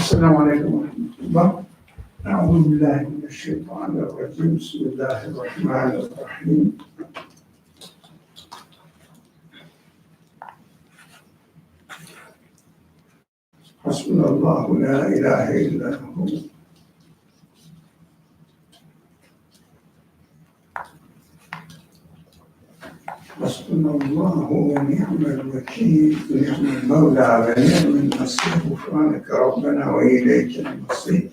السلام عليكم ورحمة الله. أعوذ بالله من الشيطان الرجيم. بسم الله الرحمن الرحيم. حسبنا الله لا إله إلا هو. حسبنا الله ونعم الوكيل، نعم المولى ونعم النصير. غفرانك ربنا وإليك المصير.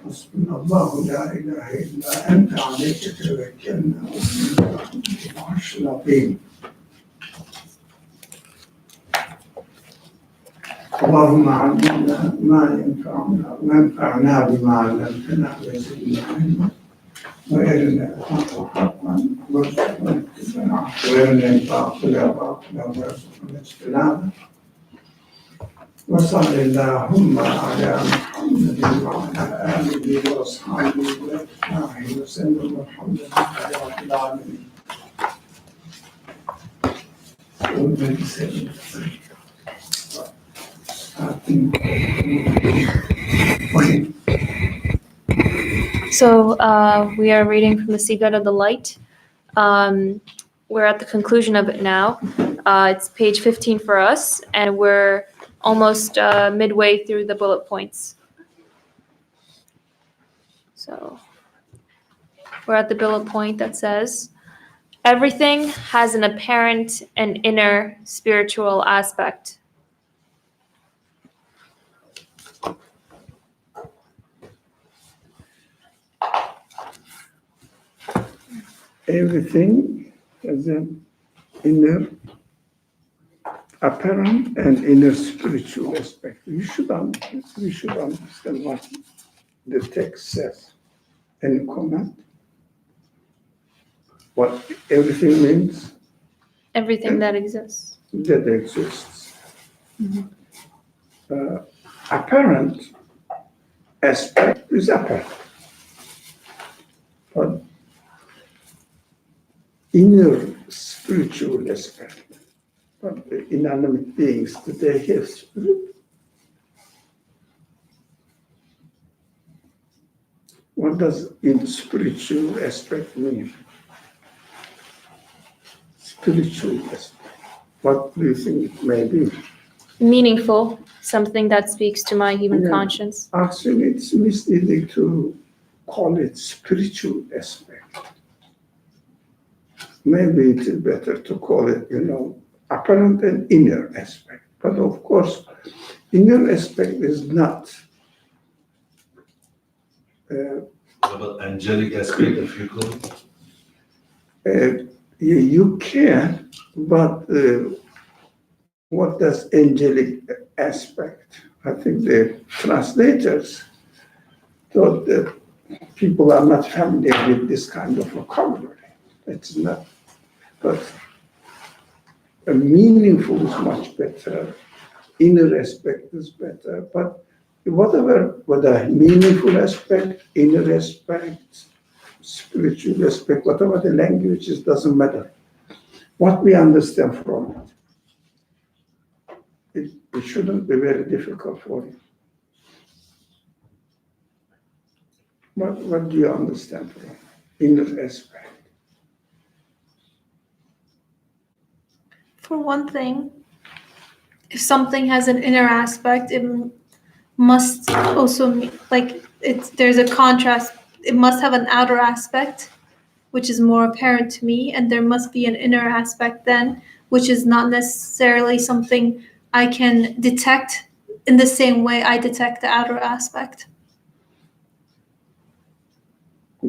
حسبنا الله لا إله إلا أنت عليك توكلنا وإليك العرش العظيم. اللهم علمنا ما ينفعنا وانفعنا بما علمتنا وزدنا علما وارنا الحق حقا وارزقنا اتباعه وارنا الباطل باطلا وارزقنا اجتنابه. وصل اللهم على محمد وعلى اله واصحابه واتباعه وسلم. والحمد لله رب العالمين. So we are reading from the Seagull of the Light. We're at the conclusion of it now. It's page 15 for us, and we're almost midway through the bullet points. So we're at the bullet point that says, everything has an apparent and inner spiritual aspect. Everything has an inner, apparent and inner spiritual aspect. We should understand what the text says. Any comment? What everything means? Everything that exists. That exists. Apparent aspect is apparent. But inner spiritual aspect. But the inanimate beings, do they have spirit? What does in spiritual aspect mean? Spiritual aspect. What do you think it may be? Meaningful, something that speaks to my human conscience. Actually, it's misleading to call it spiritual aspect. Maybe it is better to call it, apparent and inner aspect. But of course, inner aspect is not. What about angelic aspect, if you call it? You can, but what does angelic aspect? I think the translators thought that people are not familiar with this kind of vocabulary. It's not, but a meaningful is much better. Inner aspect is better, but whether meaningful aspect, inner aspect, spiritual aspect, whatever the language is, doesn't matter. What we understand from it shouldn't be very difficult for you. What do you understand from inner aspect? For one thing, if something has an inner aspect, it must also there's a contrast. It must have an outer aspect, which is more apparent to me, and there must be an inner aspect then, which is not necessarily something I can detect in the same way I detect the outer aspect.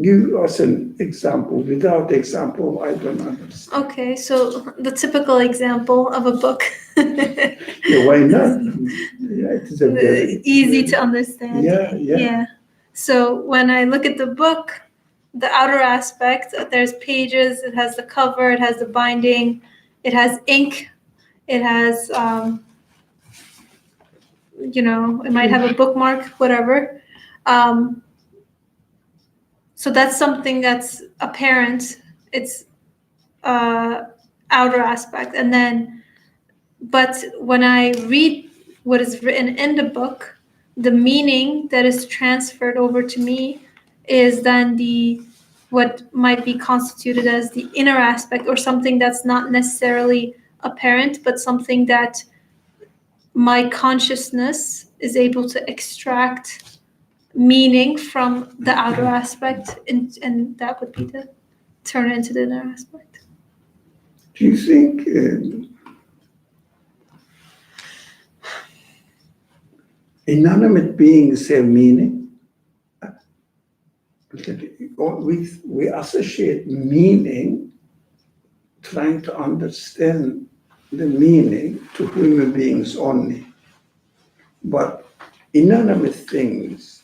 Give us an example. Without example, I don't understand. Okay, so the typical example of a book. Yeah, why not? Yeah, it is a very easy to understand. Yeah. So when I look at the book, the outer aspect, there's pages, it has the cover, it has the binding, it has ink, it has, it might have a bookmark, whatever. So that's something that's apparent. It's outer aspect. And then, but when I read what is written in the book, the meaning that is transferred over to me is then what might be constituted as the inner aspect, or something that's not necessarily apparent, but something that my consciousness is able to extract meaning from the outer aspect, and that would be to turn it into the inner aspect. Do you think inanimate beings have meaning? We associate meaning, trying to understand the meaning to human beings only. But inanimate things,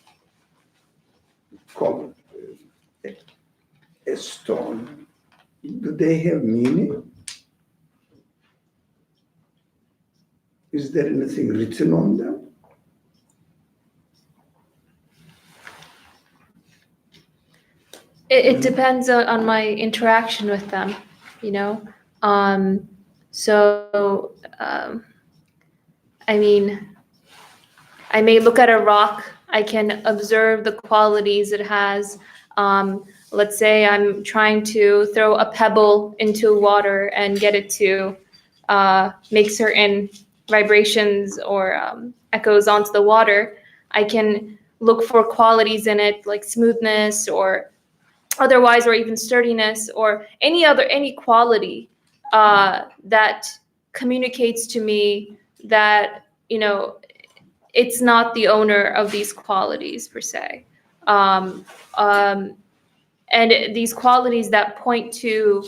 called a stone, do they have meaning? Is there anything written on them? It depends on my interaction with them, you know? I mean, I may look at a rock, I can observe the qualities it has. Let's say I'm trying to throw a pebble into water and get it to make certain vibrations or echoes onto the water. I can look for qualities in it like smoothness or otherwise, or even sturdiness, or any quality that communicates to me that, you know, it's not the owner of these qualities per se. And these qualities that point to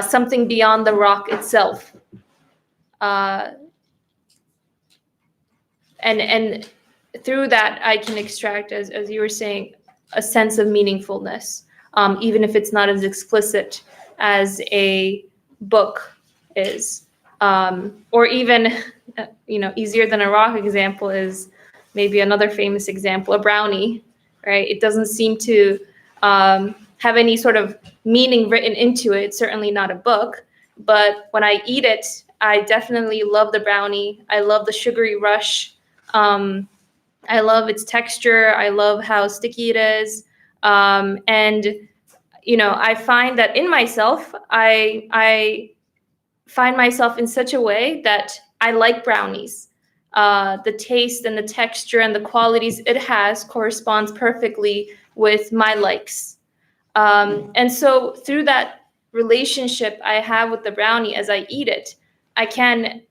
something beyond the rock itself. And through that, I can extract, as you were saying, a sense of meaningfulness. Even if it's not as explicit as a book is. Or even, easier than a rock example is maybe another famous example, a brownie, right? It doesn't seem to have any sort of meaning written into it, certainly not a book. But when I eat it, I definitely love the brownie. I love the sugary rush. I love its texture. I love how sticky it is. And I find that in myself, I find myself in such a way that I like brownies. The taste and the texture and the qualities it has corresponds perfectly with my likes. And so through that relationship I have with the brownie as I eat it, I can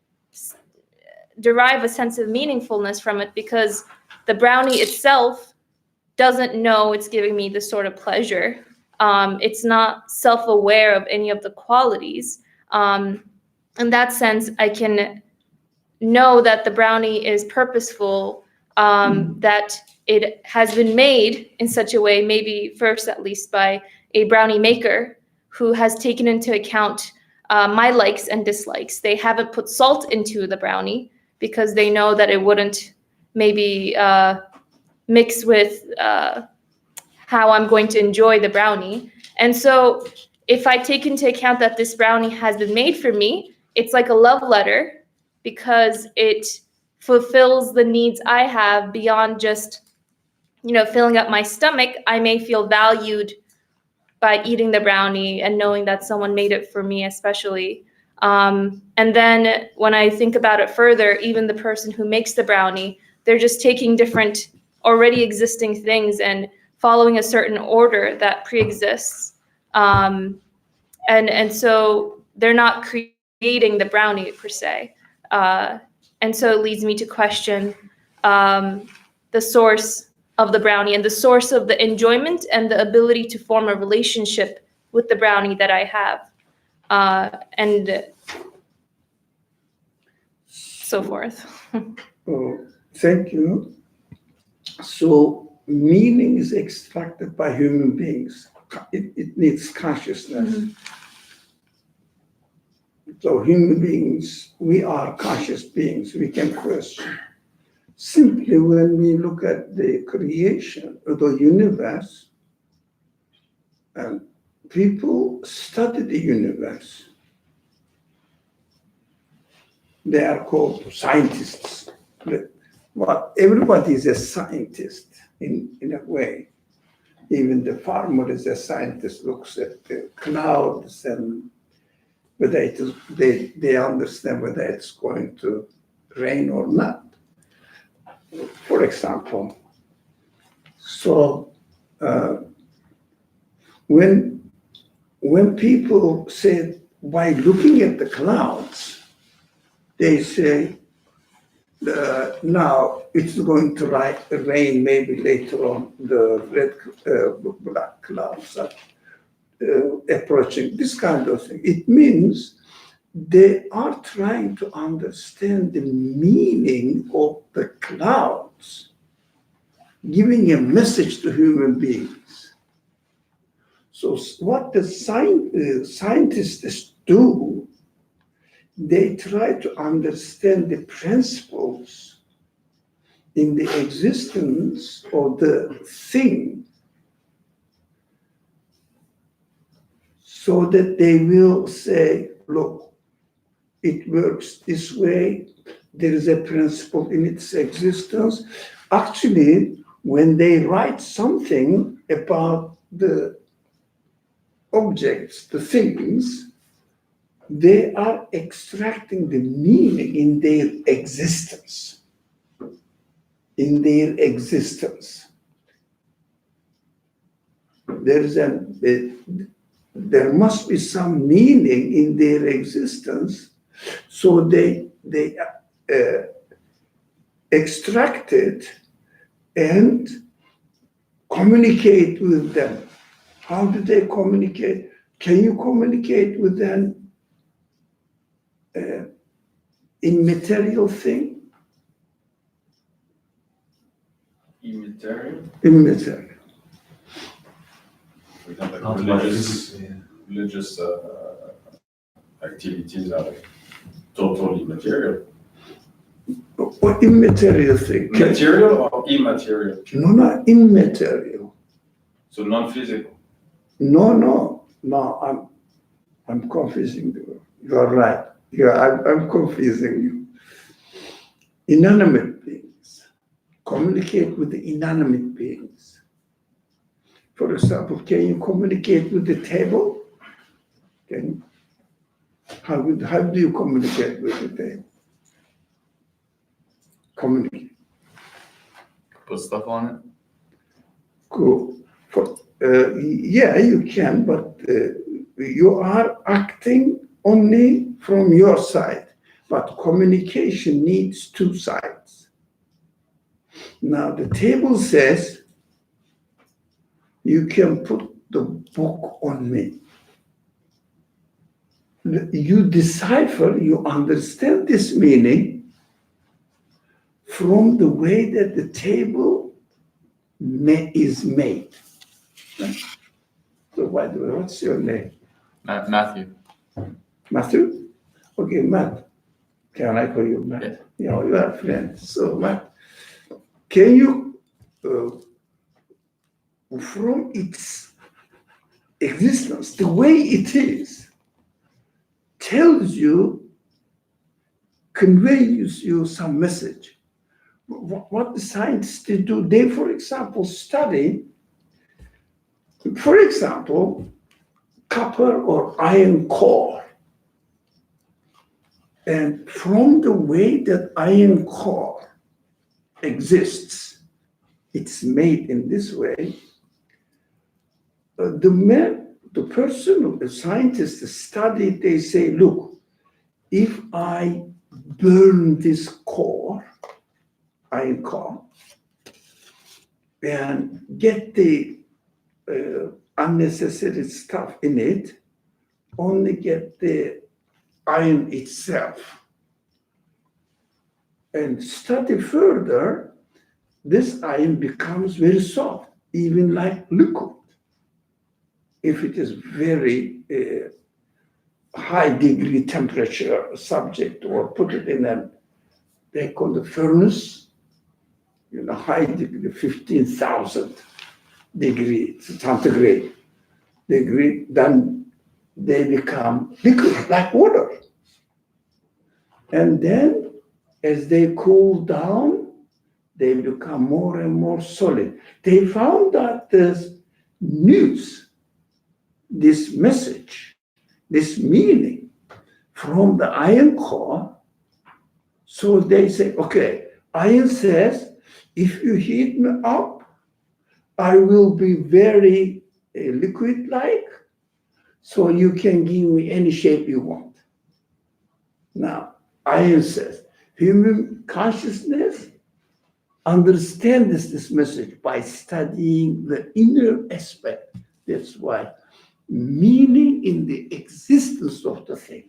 derive a sense of meaningfulness from it, because the brownie itself doesn't know it's giving me this sort of pleasure. It's not self-aware of any of the qualities. In that sense, I can know that the brownie is purposeful, that it has been made in such a way, maybe first at least by a brownie maker who has taken into account my likes and dislikes. They haven't put salt into the brownie because they know that it wouldn't maybe mix with how I'm going to enjoy the brownie. And so if I take into account that this brownie has been made for me, it's like a love letter, because it fulfills the needs I have beyond just, filling up my stomach. I may feel valued by eating the brownie and knowing that someone made it for me, especially. And then when I think about it further, even the person who makes the brownie, they're just taking different already existing things and following a certain order that pre-exists. And so they're not creating the brownie per se. And so it leads me to question the source of the brownie and the source of the enjoyment and the ability to form a relationship with the brownie that I have. And so forth. Oh, thank you. So meaning is extracted by human beings. It needs consciousness. Mm-hmm. So human beings, we are conscious beings. We can question. Simply when we look at the creation of the universe, and people study the universe. They are called scientists. Well, everybody is a scientist in a way. Even the farmer is a scientist, looks at the clouds and whether it is, they understand whether it's going to rain or not, for example. So when people say by looking at the clouds, they say now it's going to rain maybe later on. The black clouds are approaching, this kind of thing. It means they are trying to understand the meaning of the clouds, giving a message to human beings. So what the scientists do, they try to understand the principles in the existence of the thing so that they will say, look, it works this way, there is a principle in its existence. Actually, when they write something about the objects, the things, they are extracting the meaning in their existence. In their existence. There must be some meaning in their existence, so they extract it and communicate with them. How do they communicate? Can you communicate with them immaterial thing? Immaterial? Immaterial. For example, Not like like religious, this, yeah. religious activities are like totally immaterial. Or immaterial thing. Material or immaterial? No, not immaterial. So non-physical. No, I'm confusing you. You are right. I'm confusing you. Inanimate beings communicate with the inanimate beings. For example, can you communicate with the table? Can you? How do you communicate with the table? Communicate. Put stuff on it. Cool. Yeah, you can, but you are acting only from your side. But communication needs two sides. Now, the table says you can put the book on me. You decipher, you understand this meaning from the way that the table is made. So, by the way, what's your name? Matthew. Matthew? Okay, Matt. Can I call you Matt? Yeah. You know, you are friends. So, Matt, can you, from its existence, the way it is, tells you, conveys you some message. What the scientists do, they, for example, study, for example, copper or iron core. And from the way that iron core exists, it's made in this way, the person, the scientist studied, they say, look, if I burn this core, iron core, and get the unnecessary stuff in it, only get the iron itself, and study further, this iron becomes very soft, even like liquid. If it is very high degree temperature subject, or put it in a, they call the furnace, high degree, 15,000 degree centigrade degree, then they become liquid like water. And then as they cool down, they become more and more solid. They found that this news, this message, this meaning from the iron core. So they say, okay, iron says, if you heat me up, I will be very liquid-like, so you can give me any shape you want. Now, iron says, human consciousness understands this message by studying the inner aspect. That's why meaning in the existence of the things.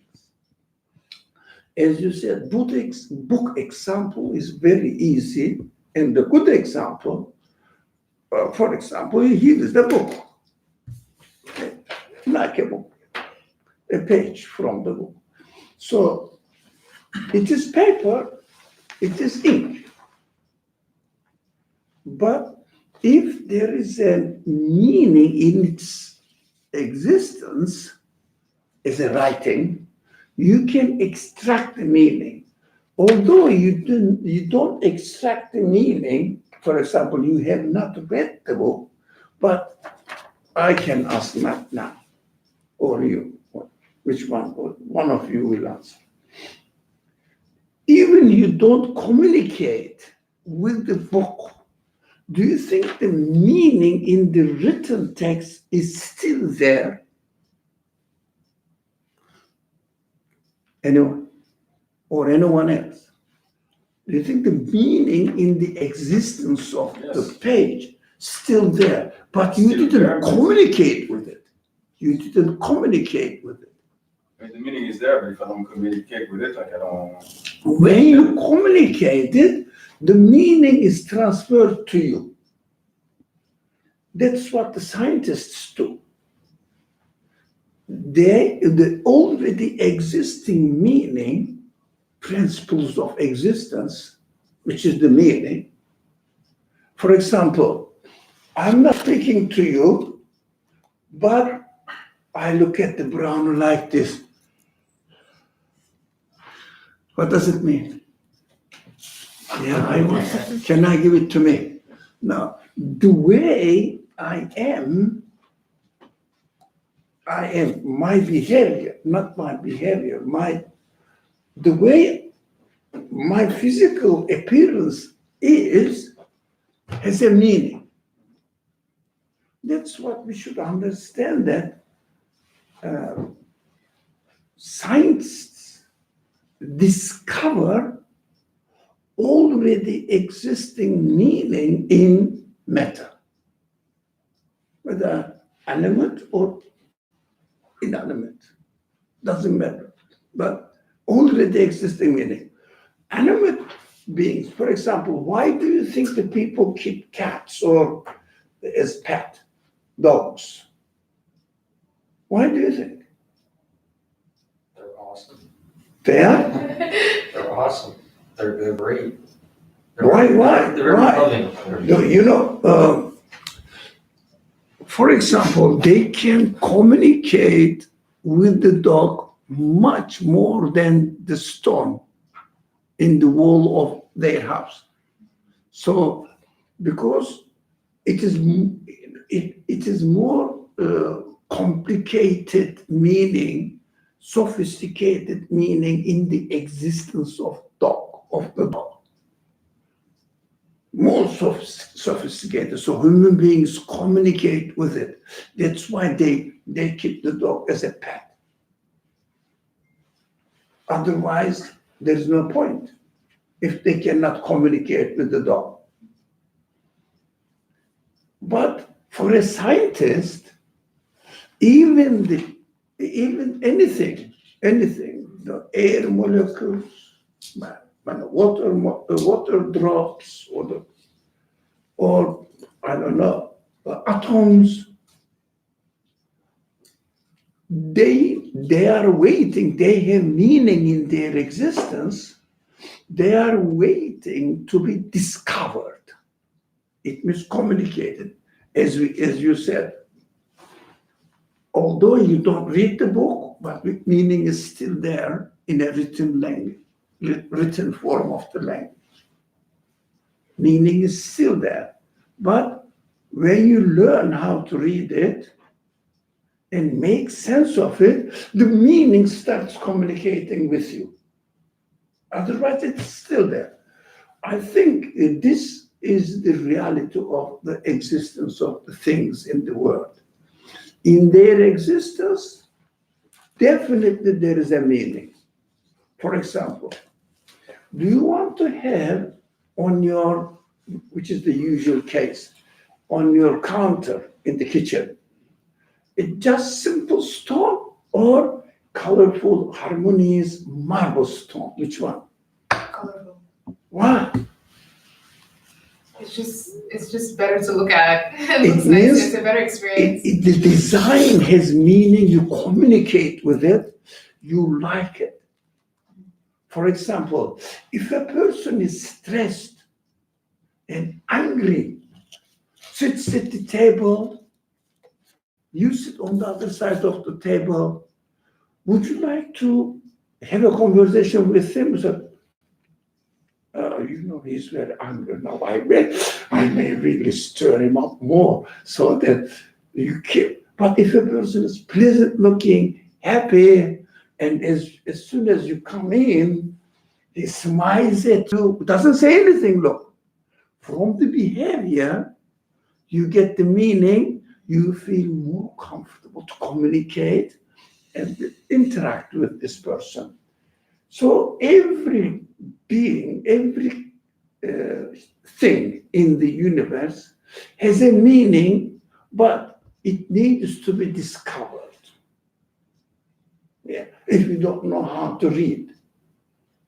As you said, Buddha's book example is very easy, and the good example, for example, here is the book, okay, like a book, a page from the book. So it is paper, it is ink. But if there is a meaning in its existence as a writing, you can extract the meaning. Although you don't extract the meaning, for example, you have not read the book, but I can ask Matt now, or you, which one of you will answer. Even you don't communicate with the book, do you think the meaning in the written text is still there? Anyone? Or anyone else? Do you think the meaning in the existence of the page still there? But you didn't communicate with it. You didn't communicate with it. I mean, the meaning is there, but if I don't communicate with it, like I don't. When you communicate it, the meaning is transferred to you. That's what the scientists do. The already existing meaning, principles of existence, which is the meaning. For example, I'm not speaking to you, but I look at the brown like this. What does it mean? Yeah, I want that. Can I give it to me? Now, the way I am my behavior, not my behavior, the way my physical appearance has a meaning. That's what we should understand, that scientists discover already existing meaning in matter, whether animate or inanimate, doesn't matter, but already existing meaning. Animate beings, for example, why do you think the people keep cats or as pet dogs? Why do you think? They're awesome. They are? They're awesome. They're good breed. Why? They're very Why? loving. No, you know, for example, they can communicate with the dog much more than the stone in the wall of their house. So, because it is more complicated meaning, sophisticated meaning in the existence of the dog. More sophisticated, so human beings communicate with it. That's why they keep the dog as a pet. Otherwise, there's no point if they cannot communicate with the dog. But for a scientist, even anything, the air molecules, water drops, or I don't know, atoms, they are waiting, they have meaning in their existence, they are waiting to be discovered. It means communicated, as you said. Although you don't read the book, but meaning is still there in a written language. written form of the language. Meaning is still there. But when you learn how to read it and make sense of it, the meaning starts communicating with you. Otherwise, it's still there. I think this is the reality of the existence of the things in the world. In their existence, definitely there is a meaning. For example, do you want to have on your, which is the usual case, on your counter in the kitchen, it's just simple stone or colorful, harmonious marble stone? Which one? Colorful. Why? It's just better to look at. It It looks nice. means It's a better experience. The design has meaning, you communicate with it, you like it. For example, if a person is stressed and angry, sits at the table, you sit on the other side of the table, would you like to have a conversation with him? So, he's very angry now. I may really stir him up more so that you keep. But if a person is pleasant looking, happy, and as soon as you come in, he smiles at you, doesn't say anything, look. From the behavior, you get the meaning, you feel more comfortable to communicate and interact with this person. So every being, every thing in the universe has a meaning, but it needs to be discovered. Yeah. If you don't know how to read,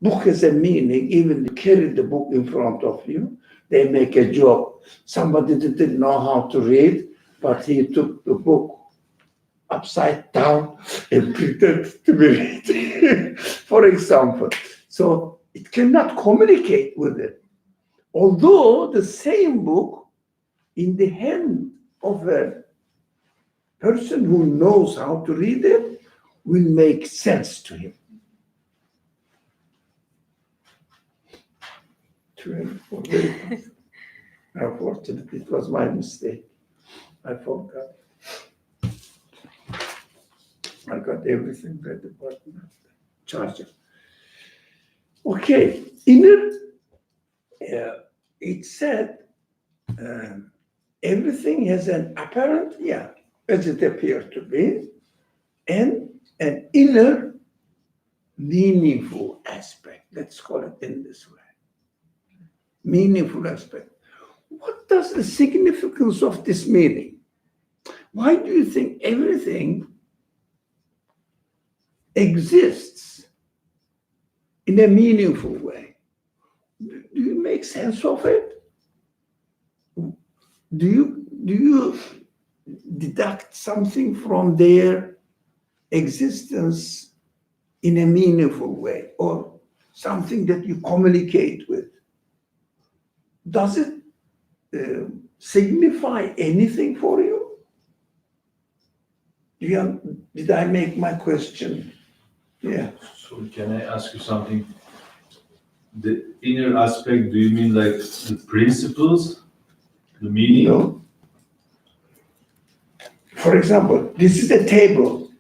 book has a meaning. Even you carry the book in front of you, they make a joke. Somebody didn't know how to read, but he took the book upside down and pretended to be reading, for example. So it cannot communicate with it. Although the same book in the hand of a person who knows how to read it will make sense to him. 24, very fast. Unfortunately, it was my mistake. I forgot. I got everything ready, but not the charger. Okay, inner, it said everything has an apparent, as it appeared to be, and an inner meaningful aspect. Let's call it in this way. Meaningful aspect. What does the significance of this meaning? Why do you think everything exists in a meaningful way? Do you make sense of it? Do you deduct something from their existence in a meaningful way, or something that you communicate with? Does it signify anything for you? Did I make my question? Yeah. So can I ask you something? The inner aspect, do you mean like the principles, the meaning? No. For example, this is a table.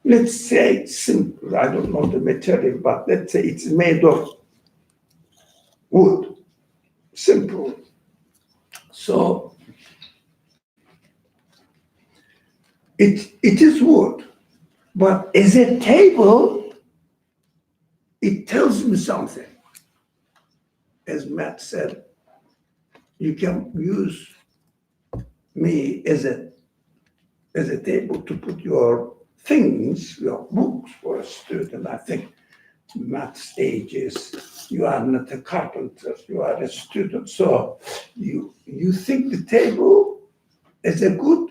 Let's say it's simple. I don't know the material, but let's say it's made of wood. Simple. So it is wood, but as a table, it tells me something. As Matt said, you can use me as a table to put your things, your books for a student. I think Matt's age is, you are not a carpenter, you are a student. So you think the table is a good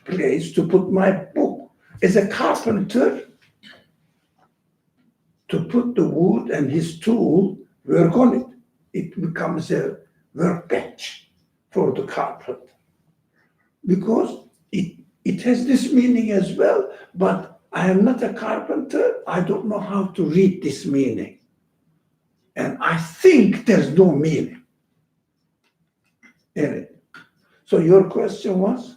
place to put my book. As a carpenter, to put the wood and his tool, work on it. It becomes a workbench for the carpenter. Because it has this meaning as well, but I am not a carpenter. I don't know how to read this meaning. And I think there's no meaning in it. So your question was?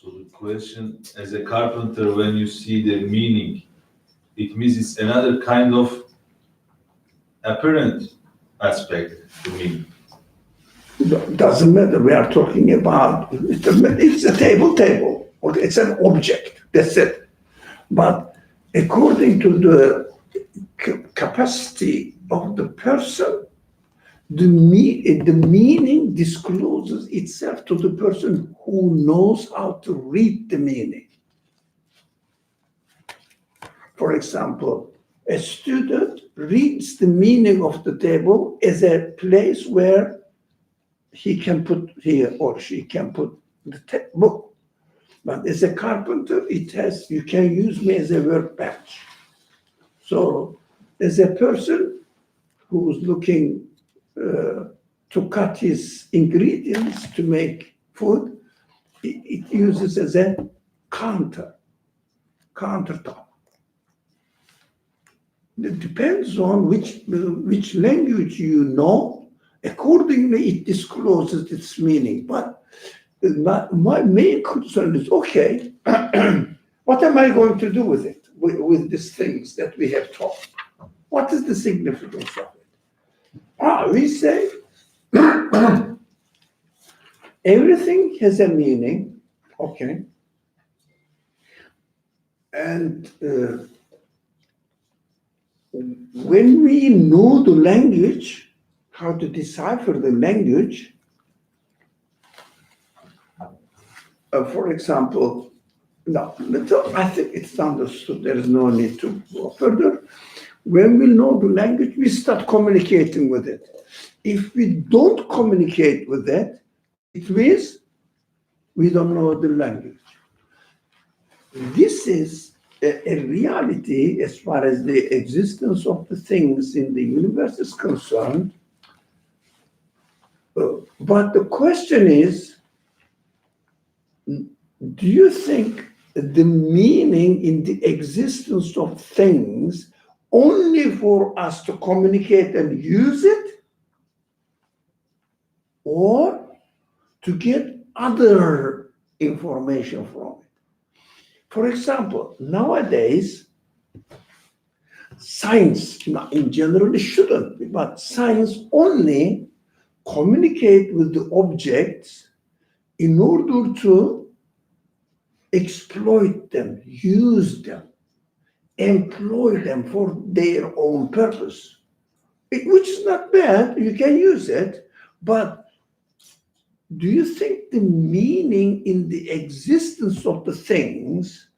So the question, as a carpenter, when you see the meaning, it means it's another kind of apparent aspect to me. Doesn't matter. We are talking about it's a table, or it's an object. That's it. But according to the capacity of the person, the meaning discloses itself to the person who knows how to read the meaning. For example, a student reads the meaning of the table as a place where he or she can put the book. But as a carpenter, you can use me as a workbench. So as a person who's looking to cut his ingredients to make food, it uses as a countertop. It depends on which language you know. Accordingly, it discloses its meaning. But my main concern is, okay, what am I going to do with it, with these things that we have taught? What is the significance of it? We say everything has a meaning, okay, and when we know the language, how to decipher the language, for example, I think it's understood. There is no need to go further. When we know the language, we start communicating with it. If we don't communicate with it, it means we don't know the language. This is a reality as far as the existence of the things in the universe is concerned. But the question is, do you think the meaning in the existence of things only for us to communicate and use it, or to get other information from it? For example, nowadays, science, in general, it shouldn't be, but science only communicate with the objects in order to exploit them, use them, employ them for their own purpose, which is not bad. You can use it, but do you think the meaning in the existence of the things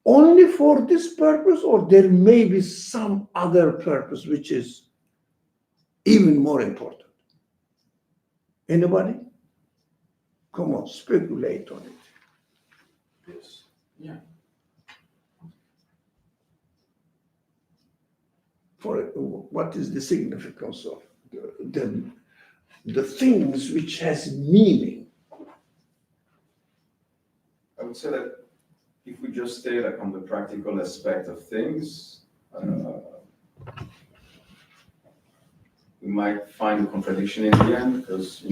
only for this purpose, or there may be some other purpose which is even more important? Anybody? Come on, speculate on it. Yes. Yeah. For what is the significance of the things which has meaning? I would say that if we just stay like on the practical aspect of things, we might find a contradiction in the end, because,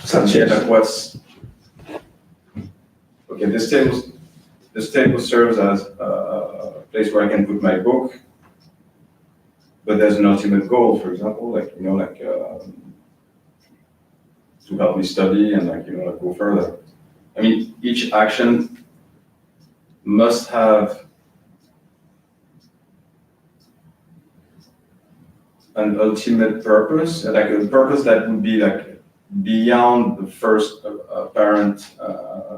Such like as what's okay. This table serves as a place where I can put my book, but there's an ultimate goal. For example, to help me study and go further. I mean, each action must have an ultimate purpose, like a purpose that would be like beyond the first apparent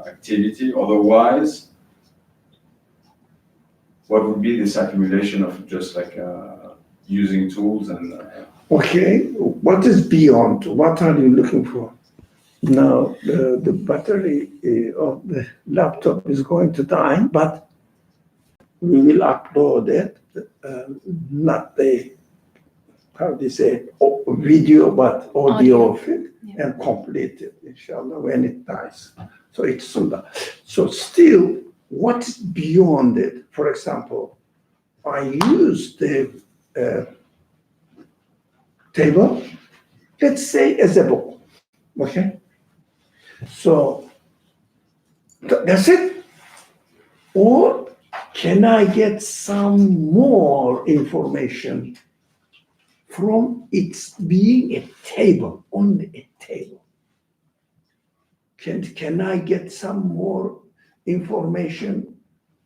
activity. Otherwise, what would be this accumulation of just like using tools and okay, what is beyond? What are you looking for? Now, the battery of the laptop is going to die, but we will upload it, not the, how do you say, video, but audio of it, Yeah. and complete it, inshallah, when it dies. So it's sunnah. So still, what's beyond it? For example, I use the table, let's say as a book, okay? So that's it? Or can I get some more information from its being a table, only a table? Can I get some more information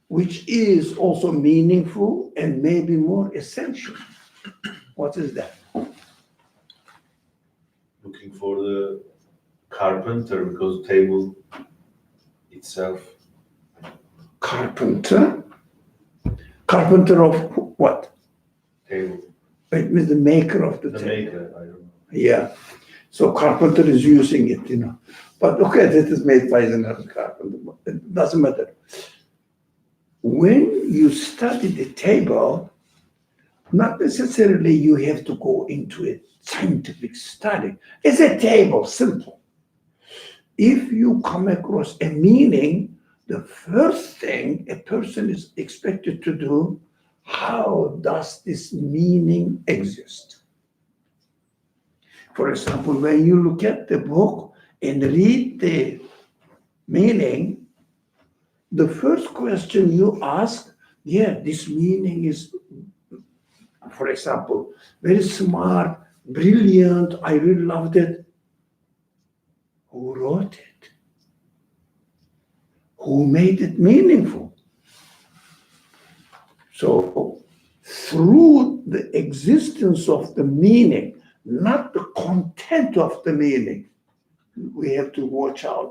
which is also meaningful and maybe more essential? What is that? Looking for the carpenter because table itself. Carpenter? Carpenter of what? Table. It means the maker of the The table. maker, I don't know. Yeah. So carpenter is using it, you know. But okay, that is made by another carpenter. It doesn't matter. When you study the table, not necessarily you have to go into a scientific study. It's a table, simple. If you come across a meaning, the first thing a person is expected to do, how does this meaning exist? For example, when you look at the book and read the meaning, the first question you ask, yeah, this meaning is, for example, very smart, brilliant, I really loved it. Who wrote it? Who made it meaningful? So, through the existence of the meaning, not the content of the meaning, we have to watch out